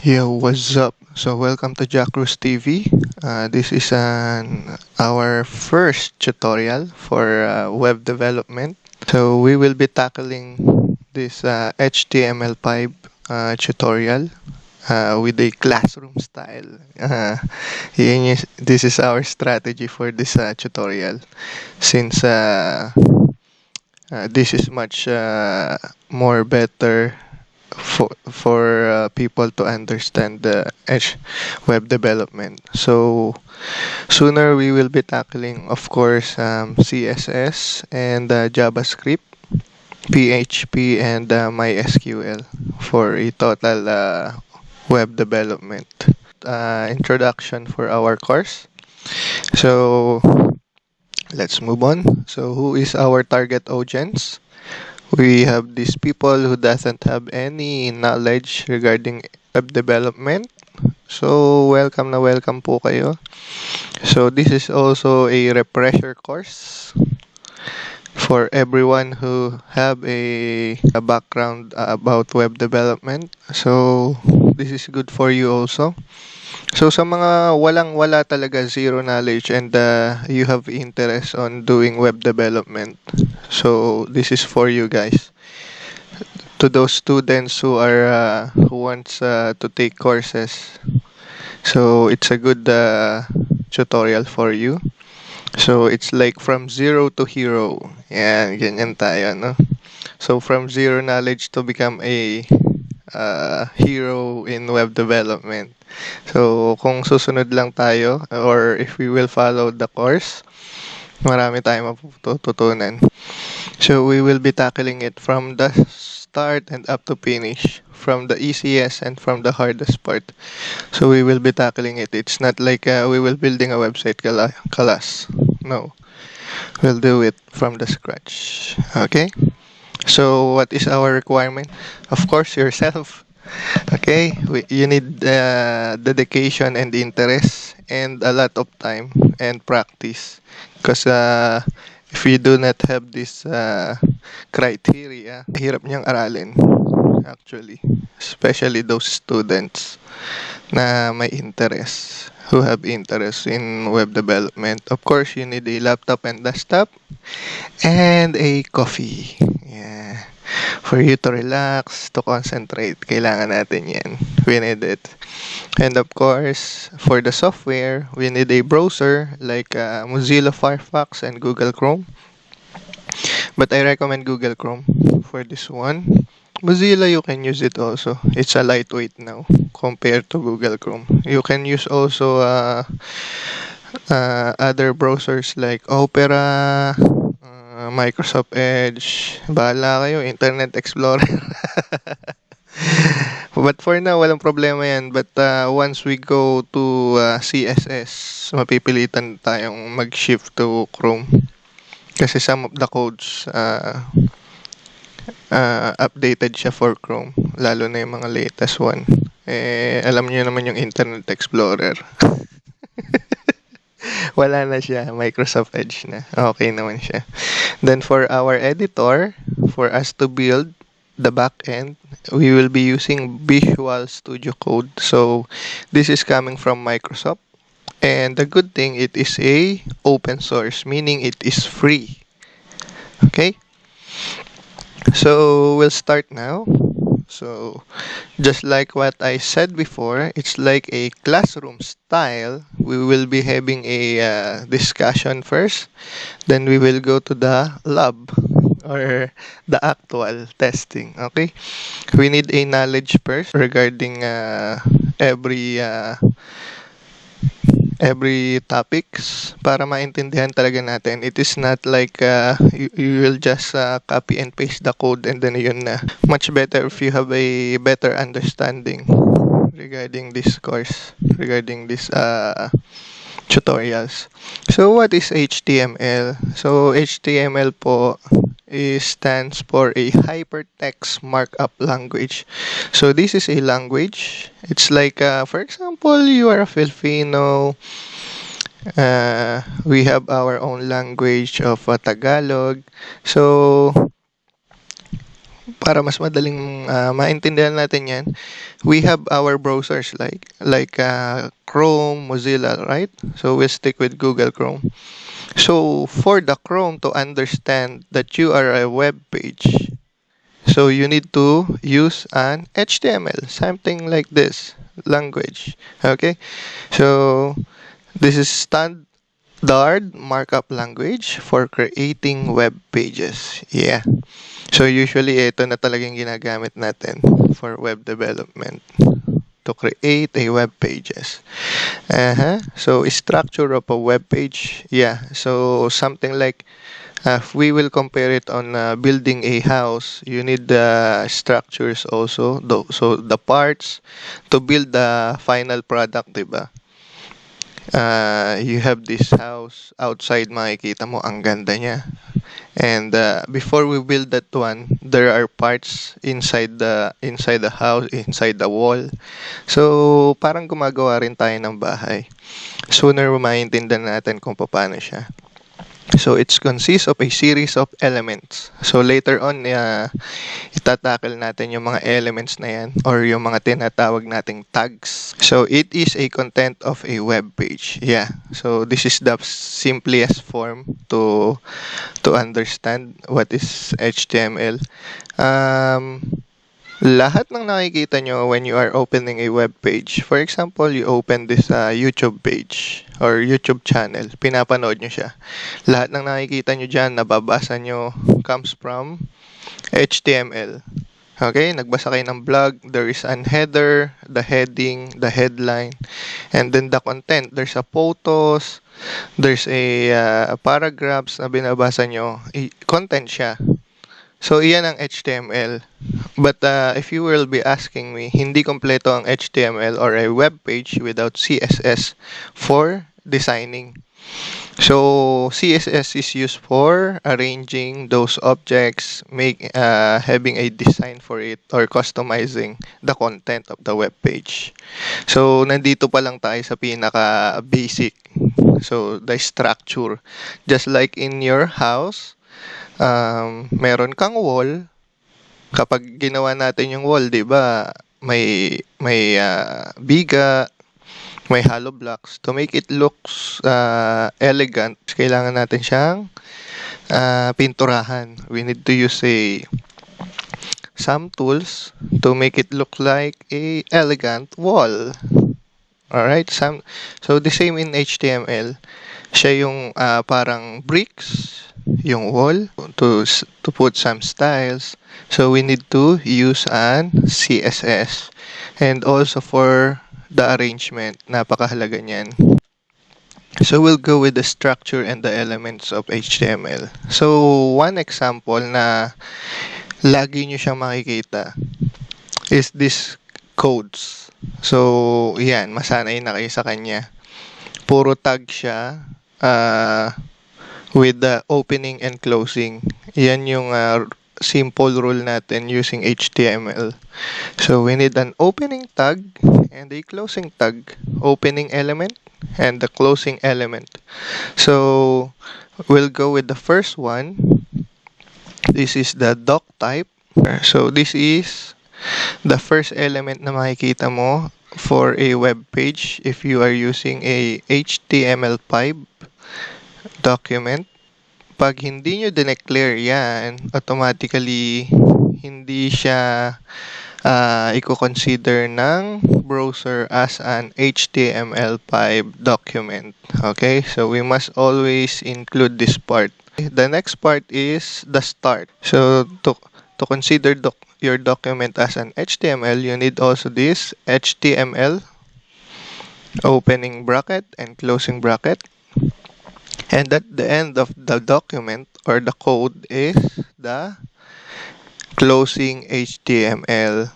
Yo, what's up? So, welcome to Jackrus TV. This is our first tutorial for web development. So, we will be tackling this HTML5 tutorial with a classroom style. This is our strategy for this tutorial since this is much more better for people to understand the web development. So sooner we will be tackling, of course, CSS and JavaScript, PHP, and MySQL for a total web development. Introduction for our course. So let's move on. So who is our target audience? We have these people who doesn't have any knowledge regarding web development. So, welcome po kayo. So, this is also a refresher course for everyone who have a background about web development. So, this is good for you also. So, sa mga walang-wala talaga, zero knowledge, and you have interest on doing web development. So, this is for you guys. To those students who wants to take courses, so it's a good tutorial for you. So, it's like from zero to hero. Yan, ganyan tayo, no? So, from zero knowledge to become a hero in web development. So, kung susunod lang tayo or if we will follow the course, marami tayong matututunan. So, we will be tackling it from the start and up to finish, from the easiest and from the hardest part. So, we will be tackling it. It's not like we will building a website class. No. We'll do it from the scratch. Okay? So, what is our requirement? Of course, yourself. Okay, you need dedication and interest and a lot of time and practice. Because if you do not have this criteria, hirap niyang aralin actually. Especially those students na may interest, who have interest in web development. Of course, you need a laptop and desktop and a coffee. Yeah. For you to relax, to concentrate, kailangan natin yan. We need it. And of course, for the software, we need a browser like Mozilla Firefox and Google Chrome. But I recommend Google Chrome for this one. Mozilla, you can use it also. It's a lightweight now compared to Google Chrome. You can use also other browsers like Opera, Microsoft Edge, bahala kayo, Internet Explorer. But for now, walang problema yan. But once we go to CSS, mapipilitan tayong mag-shift to Chrome. Kasi some of the codes updated siya for Chrome. Lalo na yung mga latest one. Alam niyo naman yung Internet Explorer. Wala na siya. Microsoft Edge na. Okay naman siya. Then for our editor, for us to build the backend, we will be using Visual Studio Code. So this is coming from Microsoft. And the good thing, it is a open source, meaning it is free. Okay? So we'll start now. So, just like what I said before, it's like a classroom style. We will be having a discussion first. Then we will go to the lab or the actual testing. Okay? We need a knowledge first regarding every topics para maintindihan talaga natin. It is not like you will just copy and paste the code and then yun na. Much better if you have a better understanding regarding this course, regarding this tutorials. So what is HTML? So HTML po stands for a hypertext markup language. So this is a language. It's like, for example, you are a Filipino. We have our own language of Tagalog. So para mas madaling maintindihan natin yan, we have our browsers like Chrome, Mozilla, right? So we'll stick with Google Chrome. So for the Chrome to understand that you are a web page, so you need to use an HTML, something like this language. Okay, so this is standard markup language for creating web pages. Yeah. So usually ito na talagang ginagamit natin for web development to create a web pages. So structure of a web page. Yeah. So something like if we will compare it on building a house, you need the structures also. So the parts to build the final product, diba? You have this house outside, makikita mo ang ganda niya. And before we build that one, there are parts inside the house, inside the wall. So parang gumagawa rin tayo ng bahay. Sooner maintindihan natin kung paano siya. So it consists of a series of elements. So later on, itatackle natin yung mga elements na yan or yung mga tinatawag nating tags. So it is a content of a web page. Yeah. So this is the simplest form to understand what is HTML. Lahat ng nakikita nyo when you are opening a web page, for example, you open this YouTube page or YouTube channel, pinapanood nyo siya. Lahat ng nakikita nyo dyan, nababasa nyo, comes from HTML. Okay, nagbasa kayo ng blog, there is an header, the heading, the headline, and then the content. There's a photos, there's a paragraphs na binabasa nyo, content siya. So, iyan ang HTML. But if you will be asking me, hindi kompleto ang HTML or a web page without CSS for designing. So, CSS is used for arranging those objects, having a design for it, or customizing the content of the web page. So, nandito pa lang tayo sa pinaka-basic. So, the structure. Just like in your house, meron kang wall. Kapag ginawa natin yung wall, 'di ba? May biga, may hollow blocks. To make it looks elegant, kailangan natin siyang pinturahan. We need to use some tools to make it look like a elegant wall. Alright, so the same in HTML. Siya yung parang bricks, yung wall, to put some styles. So we need to use an CSS. And also for the arrangement, napakahalaga niyan. So we'll go with the structure and the elements of HTML. So one example na lagi nyo siyang makikita is this codes. So yan, masanay na kayo sa kanya. Puro tag siya with the opening and closing. Yan yung simple rule natin using HTML. So we need an opening tag and a closing tag. Opening element and the closing element. So we'll go with the first one. This is the doc type. So this is the first element na makikita mo for a web page if you are using a HTML5 document. Pag hindi nyo dineclare yan, automatically hindi siya i-consider ng browser as an HTML5 document. Okay, so we must always include this part. The next part is the start. So to consider your document as an HTML, you need also this HTML opening bracket and closing bracket. And at the end of the document or the code is the closing HTML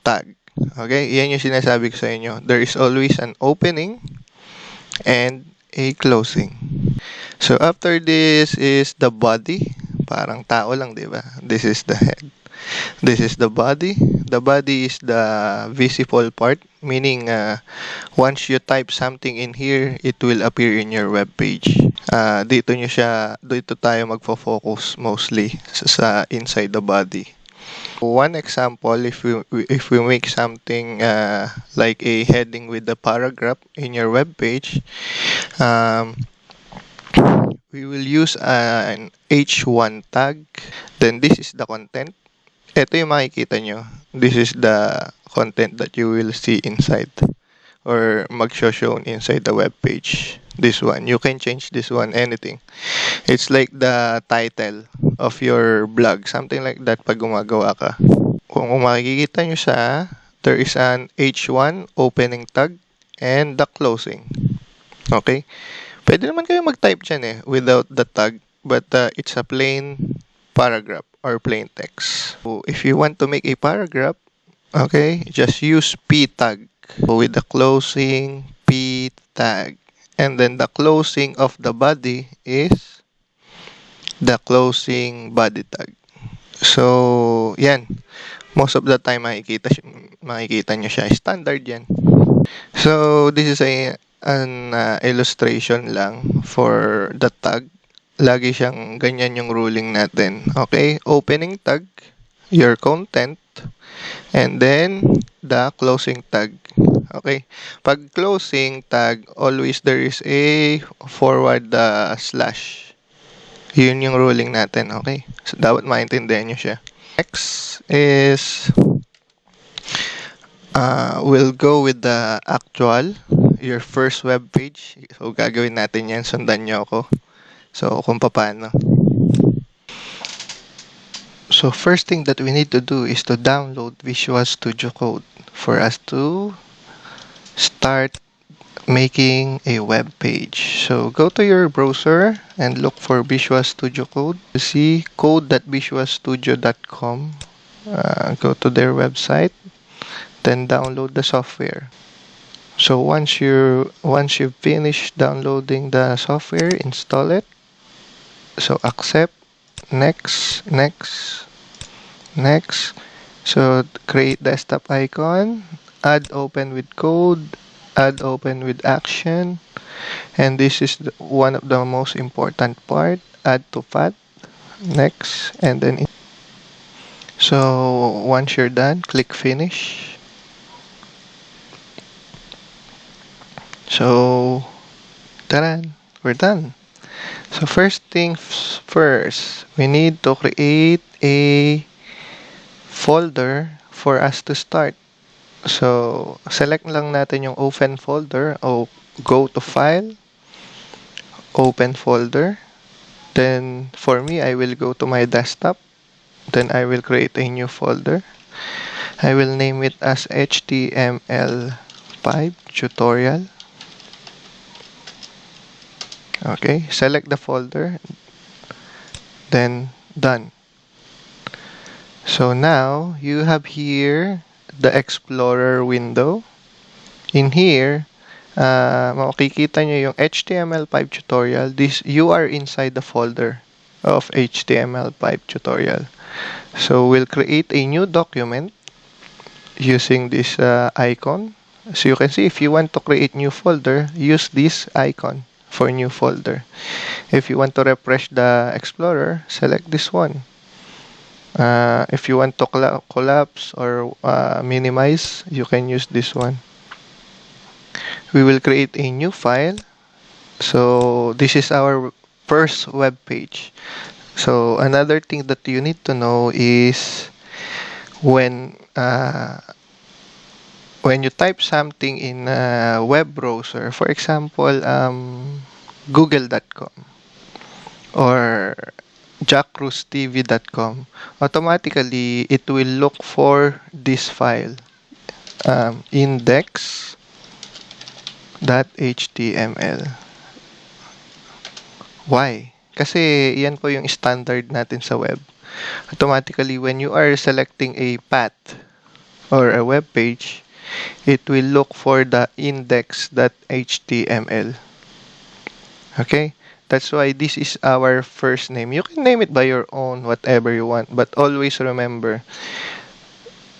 tag. Okay, yan yung sinasabi ko sa inyo. There is always an opening and a closing. So after this is the body. Parang tao lang, di ba? This is the head. This is the body. The body is the visible part, meaning once you type something in here, it will appear in your web page. Dito tayo magfo-focus mostly sa inside the body. One example, if we make something like a heading with the paragraph in your web page, um, we will use an H1 tag. Then this is the content. Ito yung makikita nyo. This is the content that you will see inside or mag-shown inside the web page. This one. You can change this one, anything. It's like the title of your blog. Something like that pag gumagawa ka. Kung makikita nyo siya, there is an H1 opening tag and the closing. Okay? Pwede naman kayo mag-type dyan without the tag, but it's a plain paragraph or plain text. So if you want to make a paragraph, okay, just use p tag with the closing p tag. And then the closing of the body is the closing body tag. So, yan. Most of the time makikita nyo siya. Standard yan. So, this is an illustration lang for the tag. Lagi siyang ganyan yung ruling natin. Okay? Opening tag, your content, and then the closing tag. Okay? Pag closing tag, always there is a forward slash. Yun yung ruling natin. Okay? So, dapat maintindihan nyo siya. Next is we'll go with the actual, your first web page. So, gagawin natin yan. Sundan nyo ako. So, kung paano. So, first thing that we need to do is to download Visual Studio Code for us to start making a web page. So, go to your browser and look for Visual Studio Code. You see code.visualstudio.com. Go to their website, then download the software. So once you've finished downloading the software, install it. So accept, next. So create desktop icon, add open with code, add open with action, and this is one of the most important part, add to path, next, and then so once you're done, click finish. So taran, we're done. So first things first, we need to create a folder for us to start. So select lang natin yung open folder o go to file, open folder. Then for me, I will go to my desktop. Then I will create a new folder. I will name it as HTML5 tutorial. Okay, select the folder, then done. So now you have here the Explorer window. In here, makikita nyo yung HTML5 tutorial. You are inside the folder of HTML5 tutorial. So we'll create a new document using this icon. So you can see if you want to create new folder, use this icon for new folder. If you want to refresh the Explorer, select this one. If you want to collapse or minimize, you can use this one. We will create a new file. So this is our first web page. So another thing that you need to know is when you type something in a web browser, for example, google.com or jackroostv.com, automatically it will look for this file, index.html. Why? Kasi yan po yung standard natin sa web. Automatically, when you are selecting a path or a web page, it will look for the index.html. Okay? That's why this is our first name. You can name it by your own, whatever you want. But always remember,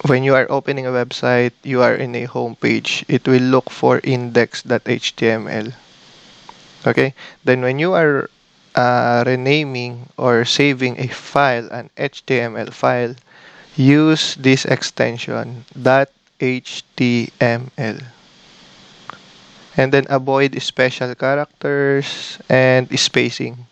when you are opening a website, you are in a home page. It will look for index.html. Okay? Then when you are renaming or saving a file, an HTML file, use this extension .html. And then avoid special characters and spacing.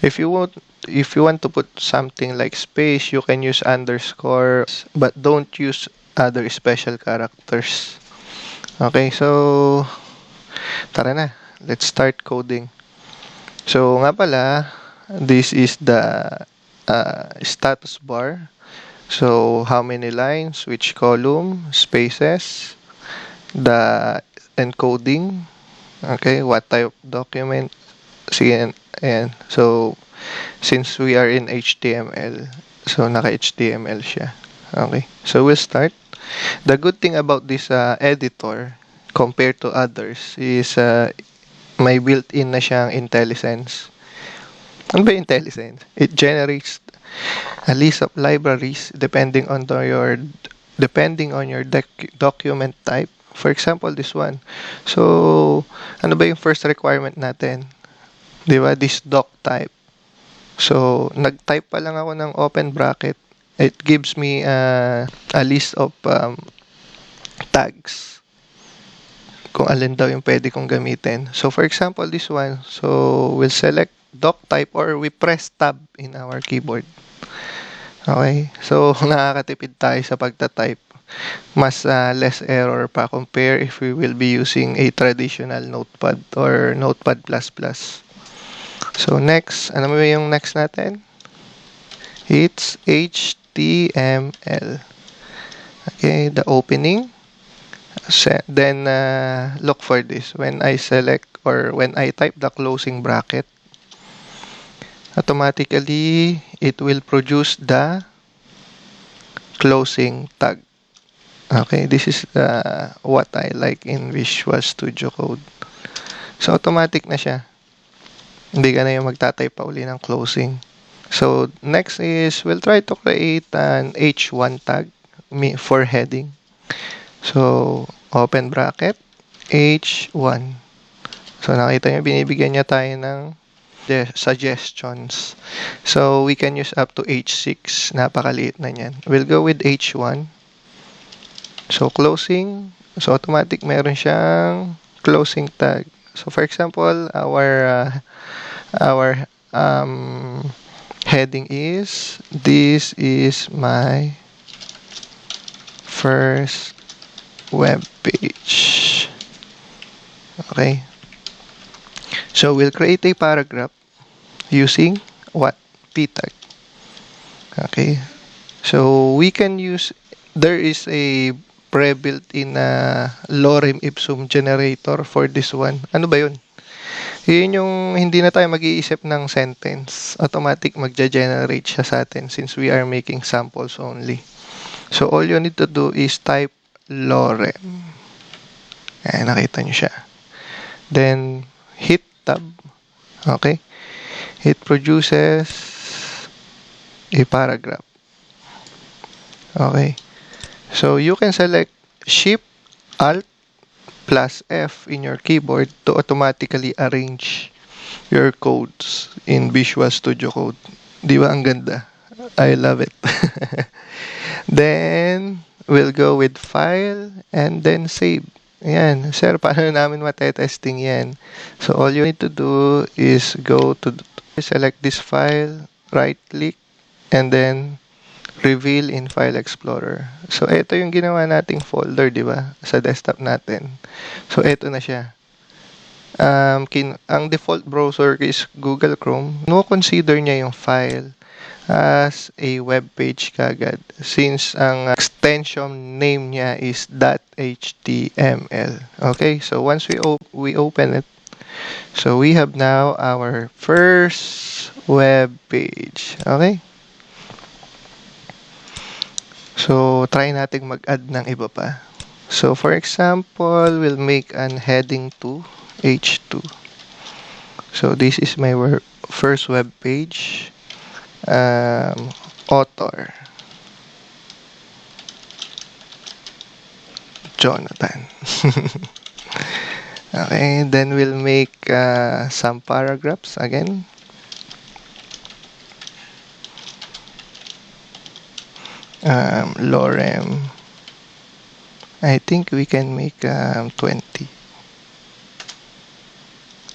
If you want to put something like space, you can use underscore, but don't use other special characters. Okay, so tara na. Let's start coding. So nga pala, this is the status bar. So how many lines, which column, spaces, the encoding, okay, what type of document. Sige, ayan. So since we are in HTML, so naka-HTML siya. Okay, so we'll start. The good thing about this editor compared to others is may built-in na siyang IntelliSense. Ano ba yung IntelliSense? It generates a list of libraries depending on your document type. For example, this one. So, ano ba yung first requirement natin? Di ba? This doc type. So, nag-type pa lang ako ng open bracket. It gives me a list of tags kung alin daw yung pwede kong gamitin. So, for example, this one. So, we'll select doc type or we press tab in our keyboard. Okay? So, nakakatipid tayo sa pagta-type. Mas less error pa compare if we will be using a traditional notepad or notepad++. So, next. Ano ba yung next natin? It's HTML. Okay, the opening. Then, look for this. When I select or when I type the closing bracket, automatically, it will produce the closing tag. Okay, this is what I like in Visual Studio Code. So, automatic na siya. Hindi ka na yung magtatype pa uli ng closing. So, next is, we'll try to create an H1 tag for heading. So, open bracket, H1. So, nakita nyo, binibigyan niya tayo ng suggestions. So, we can use up to H6. Napakaliit na yan. We'll go with H1. So, closing. So, automatic meron siyang closing tag. So, for example, our heading is, this is my first web page. Okay. So, we'll create a paragraph using what? P tag. Okay. So, we can use, there is a pre-built in lorem ipsum generator for this one. Ano ba yun? Yun yung hindi na tayo mag-iisip ng sentence. Automatic magja-generate siya sa atin since we are making samples only. So, all you need to do is type lorem. Ayan, nakita nyo siya. Then, hit tab. Okay? It produces a paragraph. Okay? So, you can select Shift, Alt, plus F in your keyboard to automatically arrange your codes in Visual Studio Code. Di ba ang ganda? I love it. Then, we'll go with File and then Save. Ayan. Sir, paano namin matetesting yan? So, all you need to do is go to select this file, right-click, and then reveal in File Explorer. So, ito yung ginawa nating folder, di ba? Sa desktop natin. So, ito na siya. Ang default browser is Google Chrome. No, consider niya yung file as a web page kagad since ang extension name niya is .html. Okay, so once we open it, so we have now our first web page. Okay, so try nating mag-add ng iba pa. So for example, we'll make an heading to H2. So this is my first web page. Author Jonathan. Okay, then we'll make some paragraphs again. Lorem. I think we can make 20.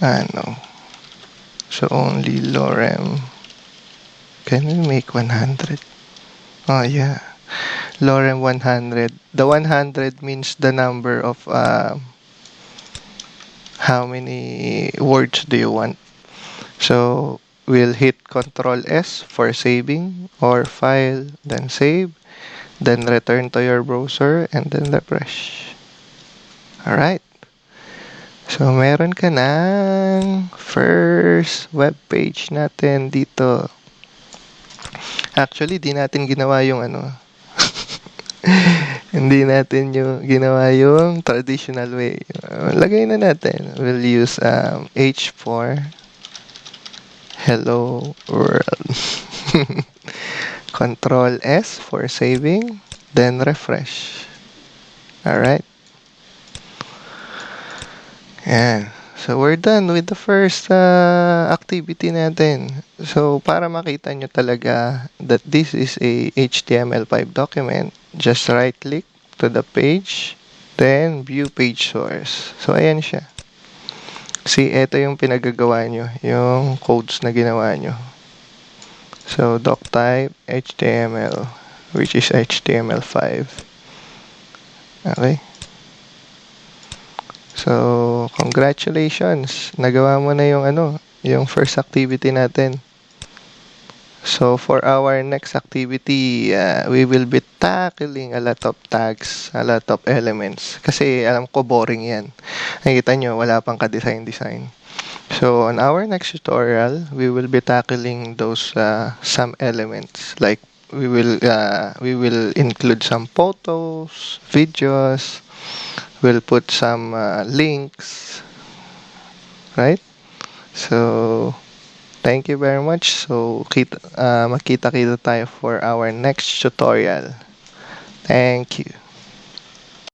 No. So only Lorem. Can we make 100? Oh yeah. Lorem 100. The 100 means the number of how many words do you want. So we'll hit Control S for saving or file, then save, then return to your browser and then refresh. Alright. So meron ka ng first web page natin dito. Actually, di natin ginawa yung hindi natin yung ginawa yung traditional way. Lagay na natin. We'll use H4 Hello World. Control S for saving, then refresh. Alright. Yan. So, we're done with the first activity natin. So, para makita nyo talaga that this is a HTML5 document, just right-click to the page, then view page source. So, ayan siya. See, ito yung pinagagawa nyo, yung codes na ginawa nyo. So, doc type, HTML, which is HTML5. Okay. So, congratulations. Nagawa mo na yung first activity natin. So, for our next activity, we will be tackling a lot of tags, a lot of elements. Kasi alam ko boring yan. Nakikita nyo, wala pang ka-design. So, on our next tutorial, we will be tackling those some elements. Like, we will include some photos, videos. We'll put some links, right? So, thank you very much. So, makita-kita tayo for our next tutorial. Thank you.